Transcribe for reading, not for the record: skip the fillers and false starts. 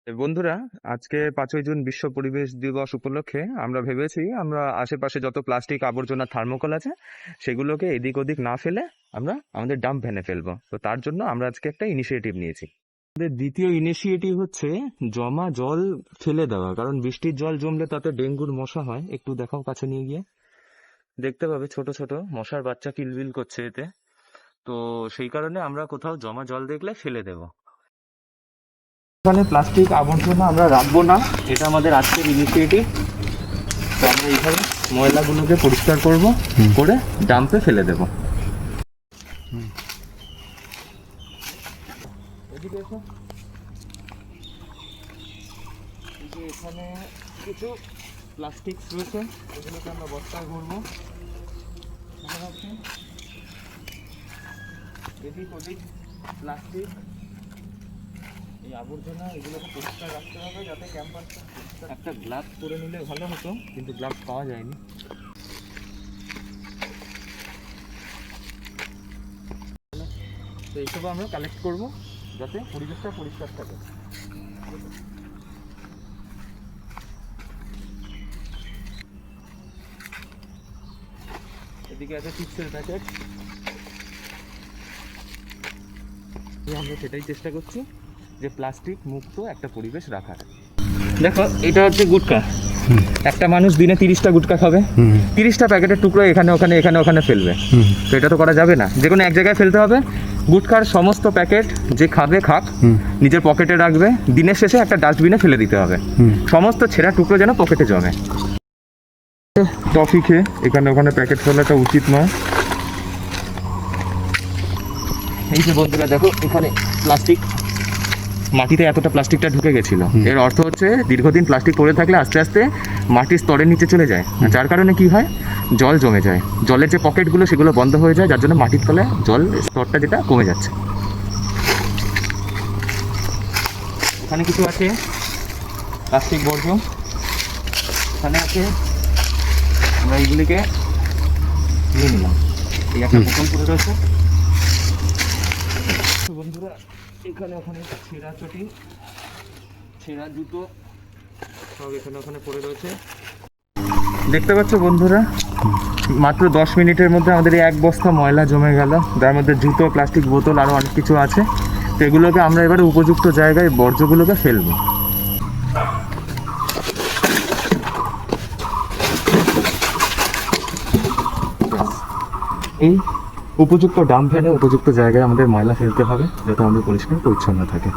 বন্ধুরা, আজকে 5ই জুন বিশ্ব পরিবেশ দিবস উপলক্ষে আমরা ভেবেছি আমরা আশেপাশে যত প্লাস্টিক আবর্জনা থার্মোকল আছে সেগুলোকে এদিক ওদিক না ফেলে আমরা আমাদের ডাম্প ভ্যানে ফেলবো। তো তার জন্য আমরা আজকে একটা ইনিশিয়েটিভ নিয়েছি। আমাদের দ্বিতীয় ইনিশিয়েটিভ হচ্ছে জমা জল ফেলে দেওয়া, কারণ বৃষ্টির জল জমলে তাতে ডেঙ্গুর মশা হয়। একটু দেখাও কাছে নিয়ে গিয়ে, দেখতে পাবে ছোট ছোট মশার বাচ্চা কিলবিল করছে এতে। তো সেই কারণে আমরা কোথাও জমা জল দেখলে ফেলে দেবো। এখানে প্লাস্টিক আবর্জনা আমরা রাখবো না, এটা আমাদের আজকের ইনিশিয়েটিভ। তো আমরা এইভাবে ময়লাগুলোকে পরিষ্কার করব, করে ডাম্পে ফেলে দেব। এদিকে এসো। এই যে এখানে কিছু প্লাস্টিক রয়েছে, এগুলোকে আমরা বস্তায় ভরবো। এদিক ওদিক প্লাস্টিক, এই আবর্জনা এগুলোকে পরিষ্কার রাখতে হবে যাতে ক্যাম্পাসটা পরিষ্কার। একটা গ্লাভস পরে নিলে ভালো হতো, কিন্তু গ্লাভস পাওয়া যায়নি। তো এইসব আমরা কালেক্ট করব যাতে পরিবেশটা পরিষ্কার থাকে। এদিকে আছে চিপসের প্যাকেট, আমরা সেটাই চেষ্টা করছি যে প্লাস্টিক মুক্ত একটা পরিবেশ রাখার। দেখো, এটা হচ্ছে গুটকা। একটা মানুষ দিনে 30টা গুটকা খাবে, 30টা প্যাকেটের টুকরো এখানে ওখানে এখানে ওখানে ফেলবে। তো এটা তো করা যাবে না, যে কোনো এক জায়গায় ফেলতে হবে। গুটকার সমস্ত প্যাকেট যে খাবে খাক, নিজের পকেটে রাখবে, দিনের শেষে একটা ডাস্টবিনে ফেলে দিতে হবে। সমস্ত ছেঁড়া টুকরো যেন পকেটে জমে। টফি খেয়ে এখানে ওখানে প্যাকেট ফেলাটা উচিত নয়। এই যে বন্ধুরা দেখো, এখানে প্লাস্টিক, মাটিতে এতটা প্লাস্টিকটা ঢুকে গেছিল। এর অর্থ হচ্ছে দীর্ঘদিন প্লাস্টিক পড়ে থাকলে আস্তে আস্তে মাটির স্তরের নিচে চলে যায়, যার কারণে কি হয়, জল জমে যায়। জলের যে পকেটগুলো সেগুলো বন্ধ হয়ে যায়, যার জন্য মাটির তলায় জল স্তরটা যেটা কমে যাচ্ছে। এখানে কিছু আছে প্লাস্টিক বর্জ্য, এখানে আছে, আমরা এইগুলিকে নিয়ে নিলাম। এই একটা বোতল পড়ে রয়েছে বন্ধুরা, এখানে ওখানে ছেঁড়া চটি, ছেঁড়া জুতো সব এখানে ওখানে পড়ে রয়েছে। দেখতে পাচ্ছ বন্ধুরা, মাত্র 10 মিনিটের মধ্যে আমাদের এই এক বস্তা ময়লা জমে গেল, যার মধ্যে জুতো, প্লাস্টিক বোতল আরও অনেক কিছু আছে। তো এগুলোকে আমরা এবারে উপযুক্ত জায়গায় বর্জ্যগুলোকে ফেলবো। এই উপযুক্ত ডাম্প ভ্যানে উপযুক্ত জায়গায় আমাদের ময়লা ফেলতে হবে, যাতে আমাদের পরিষ্কার পরিচ্ছন্ন থাকে।